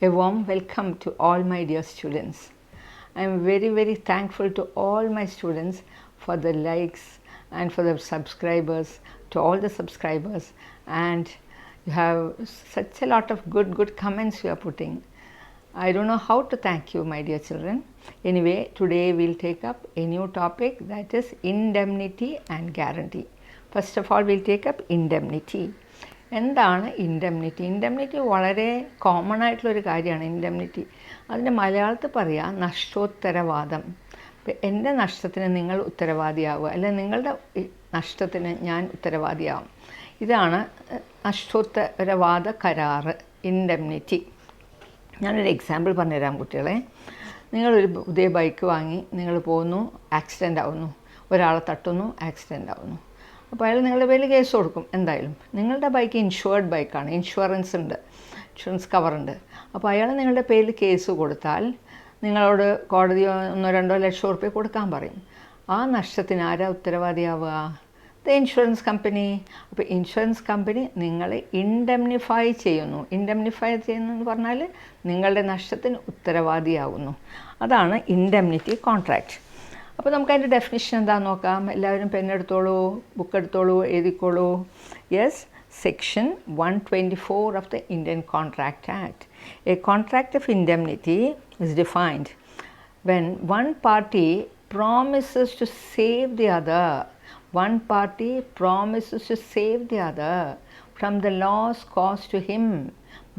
A warm welcome to all my dear students. I am very, very thankful to all my students for the likes and for the subscribers, to all the subscribers, and you have such a lot of good comments you are putting. I don't know how to thank you, my dear children. Anyway, today we'll take up a new topic, that is indemnity and guarantee. First of all, we'll take up indemnity. എന്താണ് indemnity? Indemnity വളരെ common ആയിട്ടുള്ളൊരു കാര്യമാണ്. Indemnity അതിൻ്റെ മലയാളത്തിൽ പറയാം നഷ്ടോത്തരവാദം. എൻ്റെ നഷ്ടത്തിന് നിങ്ങൾ ഉത്തരവാദിയാവുക, അല്ലെങ്കിൽ നിങ്ങളുടെ നഷ്ടത്തിന് ഞാൻ ഉത്തരവാദിയാവും. ഇതാണ് നഷ്ടോത്തരവാദ കരാറ്, ഇൻഡെംനിറ്റി. ഞാനൊരു എക്സാമ്പിൾ പറഞ്ഞുതരാം കുട്ടികളെ. നിങ്ങളൊരു പുതിയ ബൈക്ക് വാങ്ങി, നിങ്ങൾ പോകുന്നു, ആക്സിഡൻ്റ് ആവുന്നു, ഒരാളെ തട്ടുന്നു, ആക്സിഡൻ്റ് ആവുന്നു. അപ്പോൾ അയാൾ നിങ്ങളുടെ പേരിൽ കേസ് കൊടുക്കും. എന്തായാലും നിങ്ങളുടെ ബൈക്ക് ഇൻഷുവേർഡ് ബൈക്കാണ്, ഇൻഷുറൻസ് ഉണ്ട്, ഇൻഷുറൻസ് കവറുണ്ട്. അപ്പോൾ അയാൾ നിങ്ങളുടെ പേരിൽ കേസ് കൊടുത്താൽ നിങ്ങളോട് കോടതി 1-2 ലക്ഷം റുപ്യ കൊടുക്കാൻ പറയും. ആ നഷ്ടത്തിന് ആരാ ഉത്തരവാദിയാവുക? The insurance company. അപ്പോൾ ഇൻഷുറൻസ് കമ്പനി നിങ്ങളെ ഇൻഡെംനിഫൈ ചെയ്യുന്നു. ഇൻഡെംനിഫൈ ചെയ്യുന്നു എന്ന് പറഞ്ഞാൽ നിങ്ങളുടെ നഷ്ടത്തിന് ഉത്തരവാദിയാവുന്നു. അതാണ് ഇൻഡെംനിറ്റി കോൺട്രാക്റ്റ്. അപ്പോൾ നമുക്ക് അതിൻ്റെ ഡെഫിനിഷൻ എന്താണെന്ന് നോക്കാം. എല്ലാവരും പെന്നെടുത്തോളൂ, ബുക്ക് എടുത്തോളൂ, എഴുതിക്കോളൂ. Yes, section 124 of the Indian Contract Act. A contract of indemnity is defined when one party promises to save the other. One party promises to save the other from the loss caused to him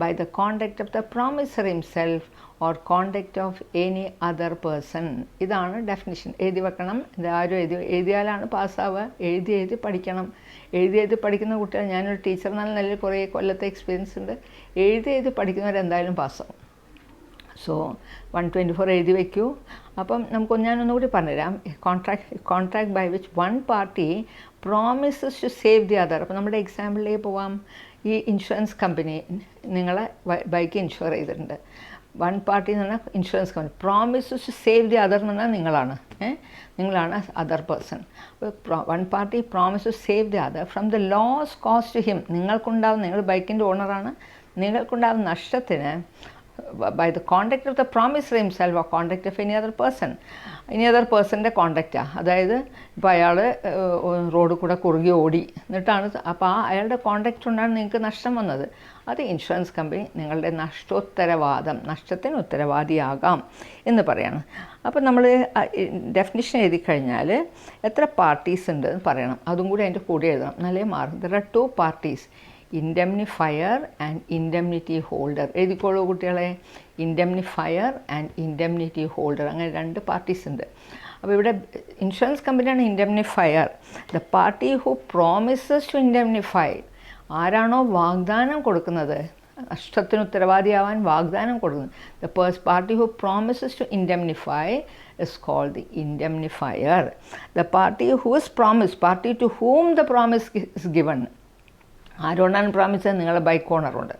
by the conduct of the promiser himself or conduct of any other person. ഇതാണ് definition. എഴുതി വെക്കണം. ഇതാരും എഴുതിയാലാണ് പാസ്സാവുക. എഴുതി പഠിക്കണം. എഴുതി പഠിക്കുന്ന കുട്ടികൾ, ഞാനൊരു ടീച്ചർ നല്ല കുറേ കൊല്ലത്തെ എക്സ്പീരിയൻസ് ഉണ്ട്. എഴുതി പഠിക്കുന്നവരെന്തായാലും പാസ്സാവും. സോ 124 എഴുതി വയ്ക്കൂ. അപ്പം ഞാനൊന്നുകൂടി പറഞ്ഞുതരാം. Contract by which one party promises to save the other. അപ്പോൾ നമ്മുടെ എക്സാമ്പിളിലേക്ക് പോവാം. ഈ ഇൻഷുറൻസ് കമ്പനി നിങ്ങളെ ബൈക്ക് ഇൻഷുർ ചെയ്തിട്ടുണ്ട്. വൺ പാർട്ടി എന്ന് പറഞ്ഞാൽ insurance company. Promises to save the other എന്ന് പറഞ്ഞാൽ നിങ്ങളാണ് അതർ പേഴ്സൺ. അപ്പോൾ one party promises save the other from the loss cost to him. നിങ്ങൾ ബൈക്കിൻ്റെ ഓണറാണ്. നിങ്ങൾക്കുണ്ടാകുന്ന നഷ്ടത്തിന് by the conduct of the promiser himself or conduct of any other പേഴ്സൻ്റെ കോണ്ടാക്റ്റാണ്. അതായത് ഇപ്പോൾ അയാൾ റോഡ് കൂടെ കുറുകി ഓടി എന്നിട്ടാണ്, അപ്പോൾ അയാളുടെ കോണ്ടാക്റ്റ് കൊണ്ടാണ് നിങ്ങൾക്ക് നഷ്ടം വന്നത്. അത് ഇൻഷുറൻസ് കമ്പനി നിങ്ങളുടെ നഷ്ടത്തിന് ഉത്തരവാദിയാകാം എന്ന് പറയണം. അപ്പോൾ നമ്മൾ ഡെഫിനിഷൻ എഴുതി കഴിഞ്ഞാൽ എത്ര പാർട്ടീസ് ഉണ്ട് എന്ന് പറയണം. അതും കൂടി അതിൻ്റെ കൂടെ എഴുതണം, നല്ല mark. There are 2 parties, indemnifier and indemnity holder. എഴുതിക്കോളൂ കുട്ടികളെ, ഇൻഡെംനിഫയർ ആൻഡ് ഇൻഡെംനിറ്റി ഹോൾഡർ. അങ്ങനെ 2 പാർട്ടീസ് ഉണ്ട്. അപ്പോൾ ഇവിടെ ഇൻഷുറൻസ് കമ്പനിയാണ് indemnifier. The party who promises to indemnify. ആരാണോ വാഗ്ദാനം കൊടുക്കുന്നത്, നഷ്ടത്തിന് ഉത്തരവാദിയാവാൻ വാഗ്ദാനം കൊടുക്കുന്നത്, the party who promises to indemnify is called the indemnifier. The party to whom the promise is given. ആരോടാണ് പ്രോമിസ്? നിങ്ങളുടെ ബൈക്ക് ഓണറുണ്ട്.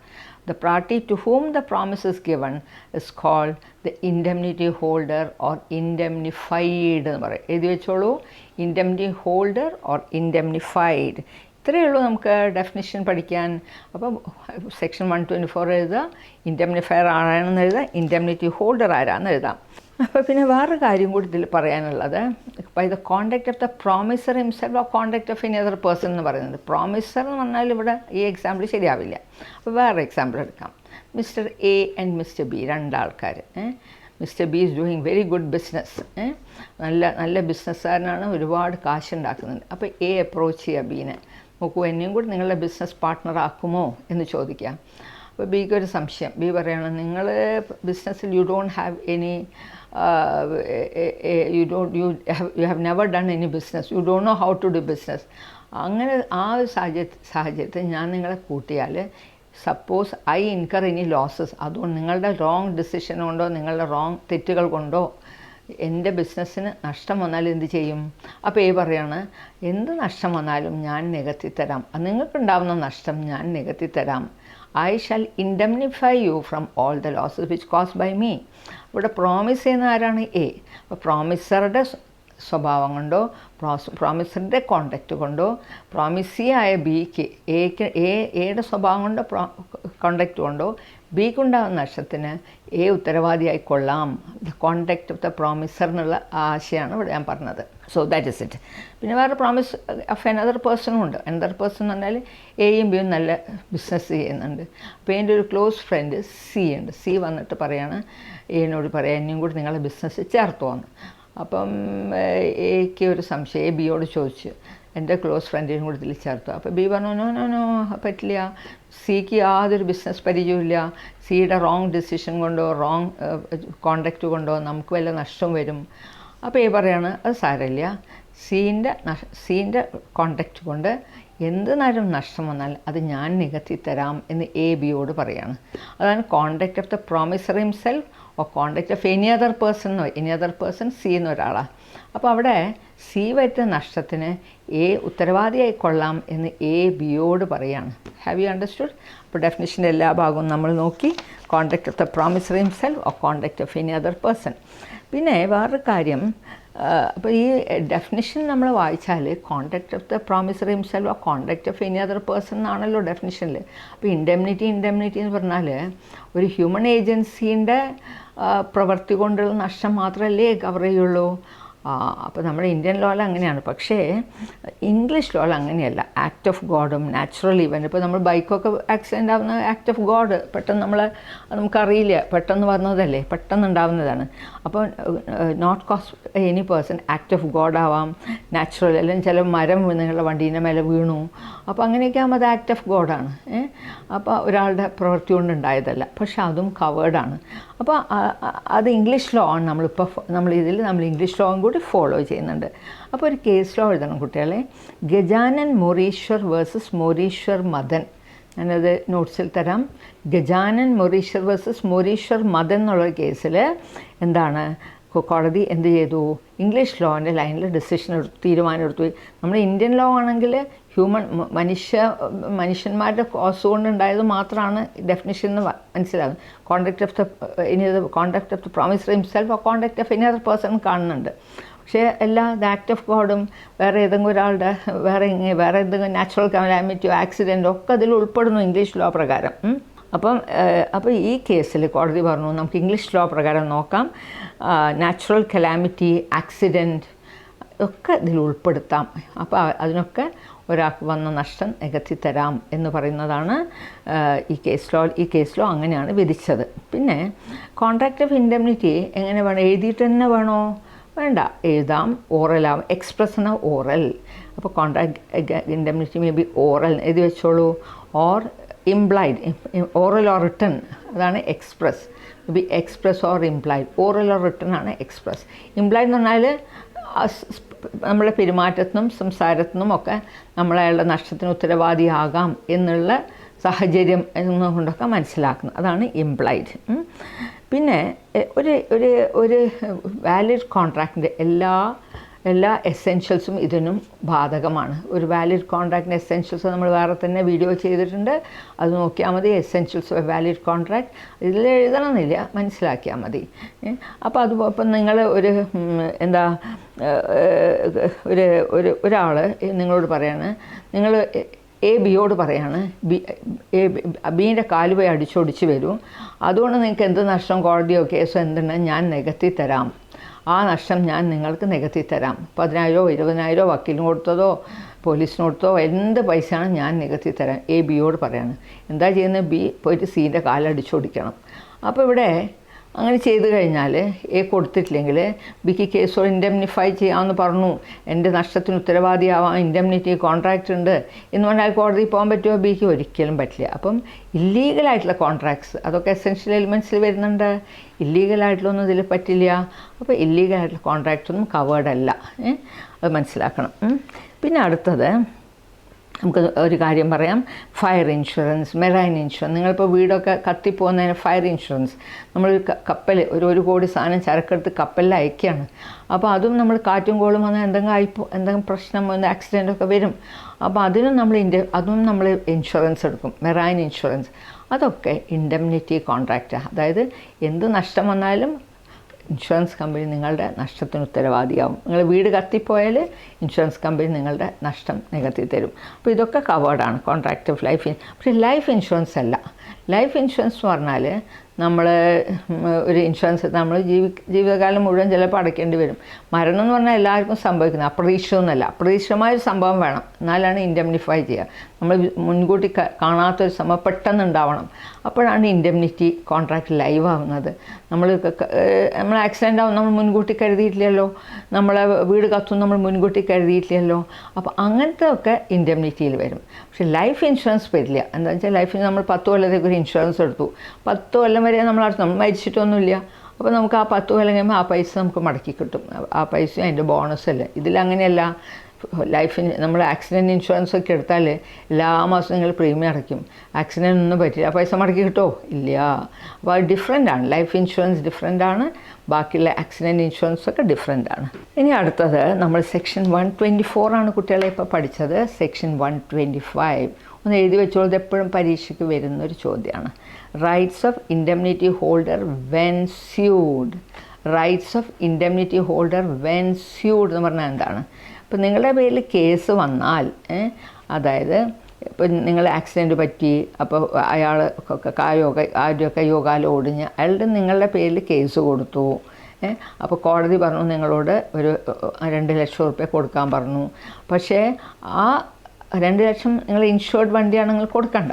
The party to whom the promise is given is called the indemnity holder or indemnified എന്ന് പറയും. എഴുതി വെച്ചോളൂ, indemnity holder or ഇൻഡെംനിഫൈഡ്. ഇത്രയേ ഉള്ളൂ നമുക്ക് ഡെഫിനിഷൻ പഠിക്കാൻ. അപ്പോൾ സെക്ഷൻ 124 എഴുതുക, ഇൻഡെംനിഫയർ ആരാണെന്ന് എഴുതുക, ഇൻഡെംനിറ്റി ഹോൾഡർ ആരാണെന്ന് എഴുതാം. അപ്പോൾ പിന്നെ വേറൊരു കാര്യം കൂടി ഇതിൽ പറയാനുള്ളത്, by the contact of the promiser himself or contact of any other person എന്ന് പറയുന്നത്. പ്രോമിസർ എന്ന് പറഞ്ഞാൽ ഇവിടെ ഈ എക്സാമ്പിൾ ശരിയാവില്ല. അപ്പോൾ വേറെ എക്സാമ്പിൾ എടുക്കാം. Mister A and mister B, 2 ആൾക്കാർ. Mister B is doing very good business. നല്ല ബിസിനസ്സുകാരനാണ്, ഒരുപാട് കാശ് ഉണ്ടാക്കുന്നുണ്ട്. അപ്പോൾ എ അപ്രോച്ച് ചെയ്യുക ബീനെ, നോക്കൂ എന്നെയും കൂടി നിങ്ങളുടെ ബിസിനസ് പാർട്ട്ണർ ആക്കുമോ എന്ന് ചോദിക്കാം. അപ്പോൾ ബിക്ക് ഒരു സംശയം. ബി പറയണം, നിങ്ങൾ ബിസിനസ്സിൽ you don't have any you have never done any business, you don't know how to do business. അങ്ങനെ ആ ഒരു സാഹചര്യത്തിൽ ഞാൻ നിങ്ങളെ കൂട്ടിയാൽ, suppose I incur any losses, അതുകൊണ്ട് നിങ്ങളുടെ റോങ് ഡിസിഷൻ കൊണ്ടോ നിങ്ങളുടെ റോങ് തെറ്റുകൾ കൊണ്ടോ എൻ്റെ ബിസിനസ്സിന് നഷ്ടം വന്നാൽ എന്ത് ചെയ്യും? അപ്പോൾ പറയാണ്, എന്ത് നഷ്ടം വന്നാലും ഞാൻ നികത്തിത്തരാം, നിങ്ങൾക്കുണ്ടാവുന്ന നഷ്ടം ഞാൻ നികത്തിത്തരാം. I shall indemnify you from all the losses which caused by me. ഇവിടെ പ്രോമിസ് ചെയ്യുന്ന ആരാണ്? എ. അപ്പോൾ പ്രോമിസറുടെ സ്വഭാവം കൊണ്ടോ പ്രോമിസറിൻ്റെ കോണ്ടാക്റ്റ് കൊണ്ടോ പ്രോമിസി ആയ ബിക്ക് എയുടെ സ്വഭാവം കൊണ്ടോ കോണ്ടാക്റ്റ് കൊണ്ടോ ബിക്കുണ്ടാകുന്ന നഷ്ടത്തിന് എ ഉത്തരവാദിയായി കൊള്ളാം. The contact of the promisor എന്നുള്ള ആശയമാണ് ഇവിടെ ഞാൻ പറഞ്ഞത്. So that is it. പിന്നെ വേറെ പ്രോമിസ് ഓഫ് അനദർ പേഴ്സണും ഉണ്ട്. അനദർ പേഴ്സൺ എന്ന് പറഞ്ഞാൽ എയും ബിയും നല്ല ബിസിനസ് ചെയ്യുന്നുണ്ട്. അപ്പോൾ എൻ്റെ ഒരു ക്ലോസ് ഫ്രണ്ട് സി ഉണ്ട്. സി വന്നിട്ട് പറയാണ്, എന്നോട് പറയാം എന്നെയും കൂടി നിങ്ങളെ ബിസിനസ് ചേർത്തുവന്ന്. അപ്പം എക്ക് ഒരു സംശയം, എ ബിയോട് ചോദിച്ചു എൻ്റെ ക്ലോസ് ഫ്രണ്ടിനും കൂടി ഇതിൽ ചേർത്തു. അപ്പോൾ ബി പറഞ്ഞു നോ നോ നോ പറ്റില്ല, സിക്ക് യാതൊരു ബിസിനസ് പരിചയമില്ല, സിയുടെ റോങ് ഡിസിഷൻ കൊണ്ടോ റോങ് കോണ്ടാക്റ്റ് കൊണ്ടോ നമുക്ക് വല്ല നഷ്ടം വരും. അപ്പോൾ എ പറയാണ് അത് സാരമില്ല, സീൻ്റെ കോണ്ടാക്റ്റ് കൊണ്ട് എന്ത് നേരം നഷ്ടം വന്നാൽ അത് ഞാൻ നികത്തി തരാം എന്ന് എ ബിയോട് പറയാണ്. അതാണ് contract of the promiser himself or contact of any other person. Any other person C എന്നൊരാളാണ്. അപ്പോൾ അവിടെ സി വരുത്തുന്ന നഷ്ടത്തിന് എ ഉത്തരവാദിയായി കൊള്ളാം എന്ന് എ ബിയോട് പറയാണ്. Have you understood? അപ്പോൾ ഡെഫിനിഷൻ്റെ എല്ലാ ഭാഗവും നമ്മൾ നോക്കി. Contact of the promiser himself or contact of any other person. പിന്നെ വേറൊരു കാര്യം, അപ്പോൾ ഈ ഡെഫിനിഷൻ നമ്മൾ വായിച്ചാൽ contact of the promiser himself or contact of any other person എന്നാണല്ലോ ഡെഫിനിഷനിൽ. അപ്പോൾ ഇൻഡെംനിറ്റി എന്ന് പറഞ്ഞാൽ ഒരു ഹ്യൂമൻ ഏജൻസീൻ്റെ പ്രവൃത്തി കൊണ്ടുള്ള നഷ്ടം മാത്രമല്ലേ കവർ ചെയ്യുള്ളൂ. അപ്പോൾ നമ്മുടെ ഇന്ത്യൻ ലോയിൽ അങ്ങനെയാണ്. പക്ഷേ ഇംഗ്ലീഷ് ലോയിൽ അങ്ങനെയല്ല. ആക്ട് ഓഫ് ഗോഡും നാച്ചുറൽ ഇവൻറ്റ്, ഇപ്പോൾ നമ്മൾ ബൈക്കൊക്കെ ആക്സിഡൻ്റ് ആവുന്ന ആക്ട് ഓഫ് ഗോഡ്, പെട്ടെന്ന് നമുക്കറിയില്ല, പെട്ടെന്ന് വന്നതല്ലേ, പെട്ടെന്ന് ഉണ്ടാവുന്നതാണ്. അപ്പോൾ not cause any person, act of God ആവാം, നാച്ചുറൽ, അല്ലെങ്കിൽ ചില മരം നിങ്ങളുടെ വണ്ടീൻ്റെ മേലെ വീണു, അപ്പോൾ അങ്ങനെയൊക്കെ ആകുമ്പോൾ അത് ആക്ട് ഓഫ് ഗോഡാണ്. അപ്പോൾ ഒരാളുടെ പ്രവൃത്തി കൊണ്ട് ഉണ്ടായതല്ല, പക്ഷെ അതും കവേർഡാണ്. അപ്പോൾ അത് ഇംഗ്ലീഷ് ലോ ആണ്. നമ്മൾ ഇംഗ്ലീഷ് ലോയും കൂടി ഫോളോ ചെയ്യുന്നുണ്ട്. അപ്പോൾ ഒരു കേസ് ലോ എഴുതണം കുട്ടികളെ. ഗജാനൻ മൊറീശ്വർ വേഴ്സസ് മൊറീശ്വർ മദൻ. ഞാനത് നോട്ട്സിൽ തരാം. ഗജാനൻ മൊറീശ്വർ വേഴ്സസ് മൊറീശ്വർ മദൻ എന്നുള്ള കേസിൽ എന്താണ് കോടതി എന്ത് ചെയ്തു? ഇംഗ്ലീഷ് ലോൻ്റെ ലൈനിൽ തീരുമാനം എടുത്തു. നമ്മുടെ ഇന്ത്യൻ ലോ ആണെങ്കിൽ മനുഷ്യന്മാരുടെ കോസ് കൊണ്ടുണ്ടായത് മാത്രമാണ് ഡെഫിനിഷൻ എന്ന് മനസ്സിലാകും. Contact of the promiser himself or contact of any other person കാണുന്നുണ്ട്. പക്ഷേ ദ ആക്ട് ഓഫ് ഗോഡും വേറെ ഏതെങ്കിലും ഒരാളുടെ വേറെ എന്തെങ്കിലും നാച്ചുറൽ കലാമിറ്റിയോ ആക്സിഡൻറ്റോ ഒക്കെ അതിൽ ഉൾപ്പെടുന്നു ഇംഗ്ലീഷ് ലോ പ്രകാരം. അപ്പോൾ ഈ കേസിൽ കോടതി പറഞ്ഞു നമുക്ക് ഇംഗ്ലീഷ് ലോ പ്രകാരം നോക്കാം. നാച്ചുറൽ കലാമിറ്റി, ആക്സിഡൻറ്റ് ഒക്കെ ഇതിൽ ഉൾപ്പെടുത്താം. അപ്പോൾ അതിനൊക്കെ ഒരാൾക്ക് വന്ന നഷ്ടം നികത്തി തരാം എന്ന് പറയുന്നതാണ് ഈ കേസ് ലോ അങ്ങനെയാണ് വിധിച്ചത്. പിന്നെ കോൺട്രാക്റ്റ് ഓഫ് ഇൻഡെംനിറ്റി എങ്ങനെ വേണം? എഴുതിയിട്ട് തന്നെ വേണോ? വേണ്ട, എഴുതാം, ഓറലാവും. എക്സ്പ്രസ് എന്ന ഓറൽ. അപ്പോൾ contract indemnity may be oral എഴുതി വെച്ചോളൂ. Or implied, oral or written, അതാണ് express. May be express or implied. Oral or written ആണ് എക്സ്പ്രസ്. ഇംപ്ലൈഡ് എന്ന് പറഞ്ഞാൽ നമ്മുടെ പെരുമാറ്റത്തിനും സംസാരത്തിനും ഒക്കെ നമ്മളയാളുടെ നഷ്ടത്തിന് ഉത്തരവാദിയാകാം എന്നുള്ള സാഹചര്യം എന്നുകൊണ്ടൊക്കെ മനസ്സിലാക്കുന്നത്, അതാണ് ഇംപ്ലൈഡ്. പിന്നെ ഒരു വാലിഡ് കോൺട്രാക്റ്റിൻ്റെ എല്ലാ എസെൻഷ്യൽസും ഇതിനും ബാധകമാണ്. ഒരു വാലിഡ് കോൺട്രാക്റ്റിൻ്റെ എസെൻഷ്യൽസ് നമ്മൾ വേറെ തന്നെ വീഡിയോ ചെയ്തിട്ടുണ്ട്, അത് നോക്കിയാൽ മതി. എസെൻഷ്യൽസ് ഓഫ് വാലിഡ് കോൺട്രാക്റ്റ് ഇതിൽ എഴുതണമെന്നില്ല, മനസ്സിലാക്കിയാൽ മതി. അപ്പോൾ ഇപ്പം നിങ്ങൾ ഒരാൾ നിങ്ങളോട് പറയാണ്, നിങ്ങൾ എ ബിയോട് പറയാണ്, ബീൻ്റെ കാല് പോയി അടിച്ചൊടിച്ച് വരും, അതുകൊണ്ട് നിങ്ങൾക്ക് എന്ത് നഷ്ടം, കോടതിയോ കേസോ എന്തുണ്ടെങ്കിൽ ഞാൻ നികത്തി തരാം, ആ നഷ്ടം ഞാൻ നിങ്ങൾക്ക് നികത്തി തരാം. 10,000 20,000 വക്കീലിന് കൊടുത്തതോ പോലീസിന് കൊടുത്തോ എന്ത് പൈസയാണ് ഞാൻ നികത്തി തരാം. എ ബിയോട് പറയാണ്. എന്താ ചെയ്യുന്നത്? ബി പോയിട്ട് സീൻ്റെ കാലടിച്ചോടിക്കണം. അപ്പോൾ ഇവിടെ അങ്ങനെ ചെയ്തു കഴിഞ്ഞാൽ എ കൊടുത്തിട്ടില്ലെങ്കിൽ ബിക്ക് കേസോട് ഇൻഡെംനിഫൈ ചെയ്യാമെന്ന് പറഞ്ഞു, എൻ്റെ നഷ്ടത്തിന് ഉത്തരവാദിയാവാം, ഇൻഡെംനിറ്റി കോൺട്രാക്റ്റ് ഉണ്ട് എന്ന് പറഞ്ഞാൽ കോടതി പോകാൻ പറ്റുമോ? ബിക്ക് ഒരിക്കലും പറ്റില്ല. അപ്പം ഇല്ലീഗലായിട്ടുള്ള കോൺട്രാക്ട്സ് അതൊക്കെ എസെൻഷ്യൽ എലിമെൻറ്റ്സിൽ വരുന്നുണ്ട്. ഇല്ലീഗലായിട്ടുള്ളൊന്നും ഇതിൽ പറ്റില്ല. അപ്പോൾ ഇല്ലീഗലായിട്ടുള്ള കോൺട്രാക്റ്റൊന്നും കവേർഡ് അല്ല, അത് മനസ്സിലാക്കണം. പിന്നെ അടുത്തത് നമുക്ക് ഒരു കാര്യം പറയാം. Fire insurance, marine insurance. നിങ്ങളിപ്പോൾ വീടൊക്കെ കത്തിപ്പോകുന്നതിന് ഫയർ ഇൻഷുറൻസ്, നമ്മൾ കപ്പൽ ഒരു കോടി സാധനം ചരക്കെടുത്ത് കപ്പലിൽ അയക്കുകയാണ്. അപ്പോൾ അതും നമ്മൾ കാറ്റും കോളും വന്നാൽ എന്തെങ്കിലും പ്രശ്നം ആക്സിഡൻ്റൊക്കെ വരും. അപ്പോൾ അതും നമ്മൾ ഇൻഷുറൻസ് എടുക്കും, മെറൈൻ ഇൻഷുറൻസ്. അതൊക്കെ ഇൻഡെംനിറ്റി കോൺട്രാക്റ്റാണ്. അതായത് എന്ത് നഷ്ടം വന്നാലും ഇൻഷുറൻസ് കമ്പനി നിങ്ങളുടെ നഷ്ടത്തിന് ഉത്തരവാദിയാവും. നിങ്ങൾ വീട് കത്തിപ്പോയാൽ ഇൻഷുറൻസ് കമ്പനി നിങ്ങളുടെ നഷ്ടം നികത്തി തരും. അപ്പോൾ ഇതൊക്കെ കവേർഡാണ് കോൺട്രാക്റ്റ് ഓഫ് ലൈഫ്. പക്ഷേ ലൈഫ് ഇൻഷുറൻസ് അല്ല. ലൈഫ് ഇൻഷുറൻസ് എന്ന് പറഞ്ഞാൽ നമ്മൾ ഒരു ഇൻഷുറൻസ് നമ്മൾ ജീവിതകാലം മുഴുവൻ ചിലപ്പോൾ അടയ്ക്കേണ്ടി വരും. മരണം എന്ന് പറഞ്ഞാൽ എല്ലാവർക്കും സംഭവിക്കുന്നത്, അപ്രതീക്ഷിതമൊന്നുമല്ല. അപ്രതീക്ഷിതമായൊരു സംഭവം വേണം, എന്നാലാണ് ഇൻഡെംനിഫൈ ചെയ്യുക. നമ്മൾ മുൻകൂട്ടി കാണാത്തൊരു സംഭവം പെട്ടെന്ന് ഉണ്ടാവണം, അപ്പോഴാണ് ഇൻഡെംനിറ്റി കോൺട്രാക്റ്റ് ലൈവ് ആവുന്നത്. നമ്മൾ ആക്സിഡൻ്റ് ആവും, നമ്മൾ മുൻകൂട്ടി കരുതിയിട്ടില്ലല്ലോ. നമ്മളെ വീട് കത്തും, നമ്മൾ മുൻകൂട്ടി കരുതിയിട്ടില്ലല്ലോ. അപ്പോൾ അങ്ങനത്തെ ഒക്കെ ഇൻഡെംനിറ്റിയിൽ വരും. പക്ഷേ ലൈഫ് ഇൻഷുറൻസ് വരില്ല. എന്താ വെച്ചാൽ ലൈഫ് നമ്മൾ 10 കൊല്ലത്തേക്ക് ഒരു ഇൻഷുറൻസ് എടുത്തു, 10 കൊല്ലം വരെ നമ്മൾ മരിച്ചിട്ടൊന്നുമില്ല. അപ്പോൾ നമുക്ക് ആ 10 കൊല്ലം കഴിയുമ്പോൾ ആ പൈസ നമുക്ക് മടക്കി കിട്ടും. ആ പൈസയും അതിൻ്റെ ബോണസല്ലേ. ഇതിലങ്ങനെയല്ല. നമ്മൾ ആക്സിഡൻറ്റ് ഇൻഷുറൻസ് ഒക്കെ എടുത്താൽ എല്ലാ മാസവും നിങ്ങൾ പ്രീമിയം അടയ്ക്കും. ആക്സിഡൻറ്റ് ഒന്നും പറ്റില്ല, ആ പൈസ മടക്കി കിട്ടുമോ? ഇല്ല. അപ്പോൾ അത് ഡിഫറെൻ്റ് ആണ്. ലൈഫ് ഇൻഷുറൻസ് ഡിഫറെൻ്റ് ആണ്, ബാക്കിയുള്ള ആക്സിഡൻറ്റ് ഇൻഷുറൻസ് ഒക്കെ ഡിഫറെൻ്റ് ആണ്. ഇനി അടുത്തത് നമ്മൾ സെക്ഷൻ 124 ആണ് കുട്ടികളെ ഇപ്പോൾ പഠിച്ചത്. സെക്ഷൻ 125 ഒന്ന് എഴുതി വെച്ചോളൂ, എപ്പോഴും പരീക്ഷയ്ക്ക് വരുന്നൊരു ചോദ്യമാണ്. Rights of indemnity holder when SUD. Rights of indemnity holder when SUD എന്ന് പറഞ്ഞാൽ എന്താണ്? ഇപ്പം നിങ്ങളുടെ പേരിൽ കേസ് വന്നാൽ, അതായത് ഇപ്പം നിങ്ങൾ ആക്സിഡൻറ്റ് പറ്റി, അപ്പോൾ അയാൾ കയ്യോ ഒടിഞ്ഞ് അയാളുടെ നിങ്ങളുടെ പേരിൽ കേസ് കൊടുത്തു. അപ്പോൾ കോടതി പറഞ്ഞു നിങ്ങളോട് ഒരു 2 ലക്ഷം റുപ്യ കൊടുക്കാൻ പറഞ്ഞു. പക്ഷേ ആ 2 ലക്ഷം നിങ്ങൾ ഇൻഷുർഡ് വണ്ടിയാണെങ്കിൽ കൊടുക്കേണ്ട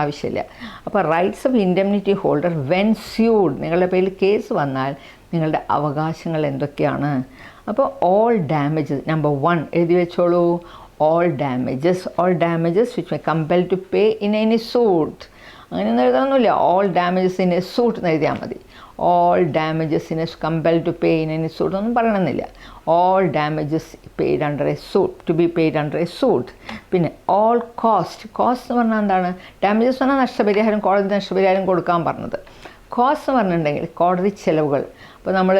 ആവശ്യമില്ല. അപ്പോൾ rights of indemnity holder when SUD, നിങ്ങളുടെ പേരിൽ കേസ് വന്നാൽ നിങ്ങളുടെ അവകാശങ്ങൾ എന്തൊക്കെയാണ്? അപ്പോൾ ഓൾ ഡാമേജസ്, നമ്പർ 1 എഴുതി വെച്ചോളൂ. All damages which may compel to pay in any suit. അങ്ങനെയൊന്നും എഴുതാനൊന്നുമില്ല. All damages in a suit എന്ന് എഴുതിയാൽ മതി. All damages in a compel to pay in any suit ഒന്നും പറയണമെന്നില്ല. All damages paid under a suit, to be paid under a suit. പിന്നെ all cost എന്ന് പറഞ്ഞാൽ എന്താണ്? ഡാമേജസ് പറഞ്ഞാൽ നഷ്ടപരിഹാരം, കോടതി നഷ്ടപരിഹാരം കൊടുക്കാൻ പറഞ്ഞത്. കോസ്റ്റ് എന്ന് പറഞ്ഞിട്ടുണ്ടെങ്കിൽ കോടതി ചെലവുകൾ. ഇപ്പോൾ നമ്മൾ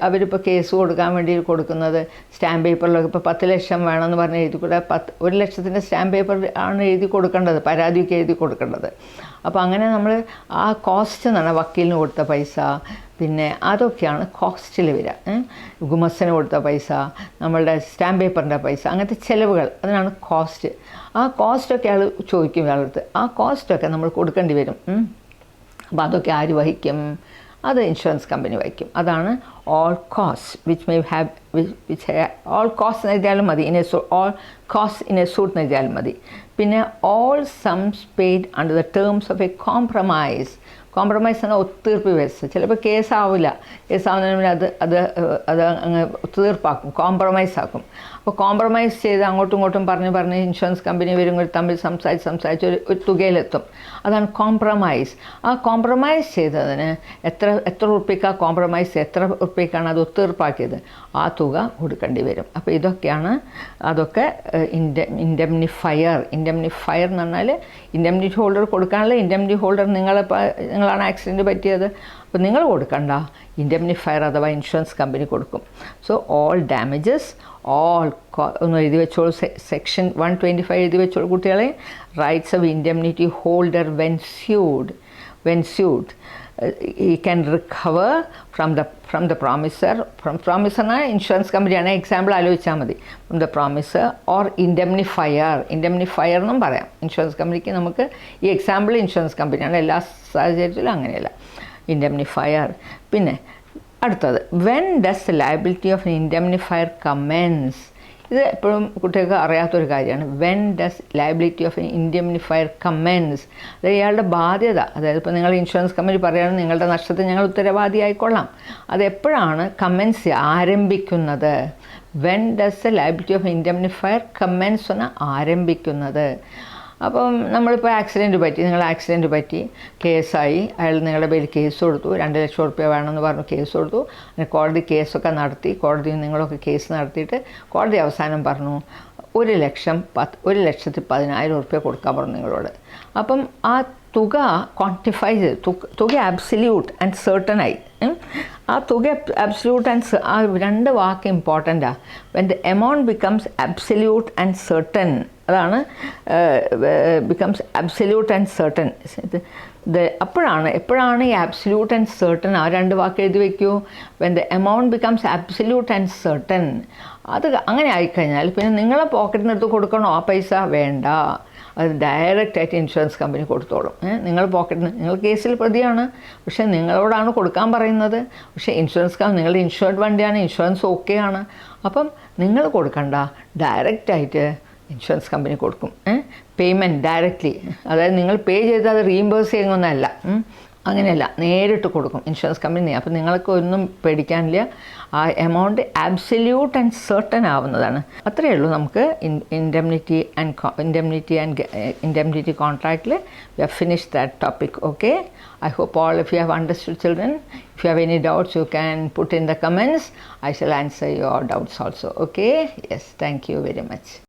അവരിപ്പോൾ കേസ് കൊടുക്കാൻ വേണ്ടി കൊടുക്കുന്നത് സ്റ്റാമ്പ് പേപ്പറിലൊക്കെ ഇപ്പോൾ 10 ലക്ഷം വേണമെന്ന് പറഞ്ഞ് എഴുതി കൂടെ 1 ലക്ഷത്തിൻ്റെ സ്റ്റാമ്പ് പേപ്പർ ആണ് എഴുതി കൊടുക്കേണ്ടത്, പരാതിയൊക്കെ എഴുതി കൊടുക്കേണ്ടത്. അപ്പോൾ അങ്ങനെ നമ്മൾ ആ കോസ്റ്റ് എന്നാണ് വക്കീലിന് കൊടുത്ത പൈസ, പിന്നെ അതൊക്കെയാണ് കോസ്റ്റിൽ വരിക. ഗുമസ്തന് കൊടുത്ത പൈസ, നമ്മളുടെ സ്റ്റാമ്പ് പേപ്പറിൻ്റെ പൈസ, അങ്ങനത്തെ ചിലവുകൾ, അതിനാണ് കോസ്റ്റ്. ആ കോസ്റ്റൊക്കെ അയാൾ ചോദിക്കും ഇയാളടുത്ത്. ആ കോസ്റ്റൊക്കെ നമ്മൾ കൊടുക്കേണ്ടി വരും. അപ്പോൾ അതൊക്കെ ആര് വഹിക്കും? അത് ഇൻഷുറൻസ് കമ്പനി വഹിക്കും. അതാണ് all cost which may have all cost എന്ന് എഴുതിയാലും മതി. All cost in a suit എന്ന് എഴുതിയാലും മതി. പിന്നെ ഓൾ സംസ് paid under the terms of A compromise. Compromise എന്നാൽ ഒത്തുതീർപ്പ് വ്യവസ്ഥ. ചിലപ്പോൾ കേസാവില്ല, കേസാവുന്നതിന് മുന്നേ അത് അങ്ങ് ഒത്തുതീർപ്പാക്കും, കോംപ്രമൈസ് ആക്കും. അപ്പോൾ കോംപ്രമൈസ് ചെയ്ത് അങ്ങോട്ടും ഇങ്ങോട്ടും പറഞ്ഞ് ഇൻഷുറൻസ് കമ്പനി വരും, തമ്മിൽ സംസാരിച്ച് ഒരു തുകയിലെത്തും. അതാണ് കോംപ്രമൈസ്. ആ കോംപ്രമൈസ് ചെയ്തതിന് എത്ര ഉറുപ്പിക്കാണ് കോംപ്രമൈസ്, എത്ര ഉറുപ്പിക്കാണ് അത് ഒത്തുതീർപ്പാക്കിയത്, ആ തുക കൊടുക്കേണ്ടി വരും. അപ്പോൾ അതൊക്കെ ഇൻഡെംനിഫയർ എന്ന് പറഞ്ഞാൽ ഇൻഡെംനിറ്റി ഹോൾഡർ കൊടുക്കാനുള്ള, ഇൻഡെംനിറ്റി ഹോൾഡർ നിങ്ങളാണ് ആക്സിഡൻറ്റ് പറ്റിയത്, അപ്പോൾ നിങ്ങൾ കൊടുക്കണ്ട, ഇൻഡെംനിഫയർ അഥവാ ഇൻഷുറൻസ് കമ്പനി കൊടുക്കും. സോ ഓൾ ഡാമേജസ്, ഒന്ന് എഴുതി വെച്ചോളൂ. സെക്ഷൻ 125 എഴുതി വെച്ചോളൂ കുട്ടികളെ. Rights of indemnity holder when SUD he can recover from the promisor. Promisor na insurance company ആണ്, എക്സാമ്പിൾ ആലോചിച്ചാൽ മതി. From the promisor or indemnifier എന്നും പറയാം. ഇൻഷുറൻസ് കമ്പനിക്ക് നമുക്ക് ഈ എക്സാമ്പിൾ ഇൻഷുറൻസ് കമ്പനിയാണ്, എല്ലാ സാഹചര്യത്തിലും അങ്ങനെയല്ല. ഇൻഡെംനിഫയർ. പിന്നെ അടുത്തത്, when does the liability of indemnifier commence. ഇത് എപ്പോഴും കുട്ടികൾക്ക് അറിയാത്തൊരു കാര്യമാണ്. When does liability of indemnifier commence. അതായത് ഇയാളുടെ ബാധ്യത, അതായത് ഇപ്പോൾ നിങ്ങൾ ഇൻഷുറൻസ് കമ്പനി പറയുകയാണെങ്കിൽ നിങ്ങളുടെ നഷ്ടത്തിന് ഞങ്ങൾ ഉത്തരവാദിയായിക്കൊള്ളാം, അതെപ്പോഴാണ് കമൻസ് ആരംഭിക്കുന്നത്? When does the liability of indemnifier commence എന്ന് ആരംഭിക്കുന്നത്? അപ്പം നമ്മളിപ്പോൾ നിങ്ങൾ ആക്സിഡൻറ്റ് പറ്റി കേസായി, അയാൾ നിങ്ങളുടെ പേരിൽ കേസ് കൊടുത്തു, 2 ലക്ഷം റുപ്യ വേണമെന്ന് പറഞ്ഞു കേസ് കൊടുത്തു. അങ്ങനെ കോടതി കേസൊക്കെ നടത്തി, കോടതിയിൽ നിങ്ങളൊക്കെ കേസ് നടത്തിയിട്ട് കോടതി അവസാനം പറഞ്ഞു 1,10,10,000 റുപ്യ കൊടുക്കാൻ പറഞ്ഞു നിങ്ങളോട്. അപ്പം ആ തുക ക്വാണ്ടിഫൈ ചെയ്ത്, തുക അബ്സല്യൂട്ട് ആൻഡ് സെർട്ടനായി. ആ തുക അബ്സല്യൂട്ട് ആൻഡ്, ആ 2 വാക്ക് ഇമ്പോർട്ടൻ്റാണ്. When the amount becomes absolute and certain, അതാണ് ബിക്കംസ് അബ്സല്യൂട്ട് ആൻഡ് സെർട്ടൻ. എപ്പോഴാണ് ഈ അബ്സല്യൂട്ട് ആൻഡ് സെർട്ടൻ, ആ 2 വാക്ക് എഴുതി വയ്ക്കൂ. When the amount becomes absolute and certain, അത് അങ്ങനെ ആയിക്കഴിഞ്ഞാൽ പിന്നെ നിങ്ങളെ പോക്കറ്റിനെടുത്ത് കൊടുക്കണോ ആ പൈസ? വേണ്ട. അത് ഡയറക്റ്റായിട്ട് ഇൻഷുറൻസ് കമ്പനി കൊടുത്തോളും. നിങ്ങൾ പോക്കറ്റിന്, നിങ്ങൾ കേസിൽ പ്രതിയാണ്, പക്ഷേ നിങ്ങളോടാണ് കൊടുക്കാൻ പറയുന്നത്. പക്ഷേ ഇൻഷുറൻസ് കമ്പനി, നിങ്ങളുടെ ഇൻഷുർഡ് വണ്ടിയാണ്, ഇൻഷുറൻസ് ഓക്കെ ആണ്, അപ്പം നിങ്ങൾ കൊടുക്കണ്ട, ഡയറക്റ്റായിട്ട് ഇൻഷുറൻസ് കമ്പനി കൊടുക്കും. പേയ്മെൻറ്റ് ഡയറക്റ്റ്ലി, അതായത് നിങ്ങൾ പേ ചെയ്താൽ അത് റീഇംബേഴ്സ് ചെയ്യുന്നൊന്നല്ല, അങ്ങനെയല്ല, നേരിട്ട് കൊടുക്കും ഇൻഷുറൻസ് കമ്പനി. അപ്പം നിങ്ങൾക്ക് ഒന്നും പേടിക്കാനില്ല, ആ എമൗണ്ട് ആബ്സല്യൂട്ട് ആൻഡ് സർട്ടൻ ആവുന്നതാണ്. അത്രയേ ഉള്ളൂ. നമുക്ക് ഇൻഡെംനിറ്റി കോൺട്രാക്റ്റിൽ we have finished that topic. Okay, I hope all of you have understood, children. If you have any doubts, you can put in the comments. I shall answer your doubts also. Okay, yes, thank you very much.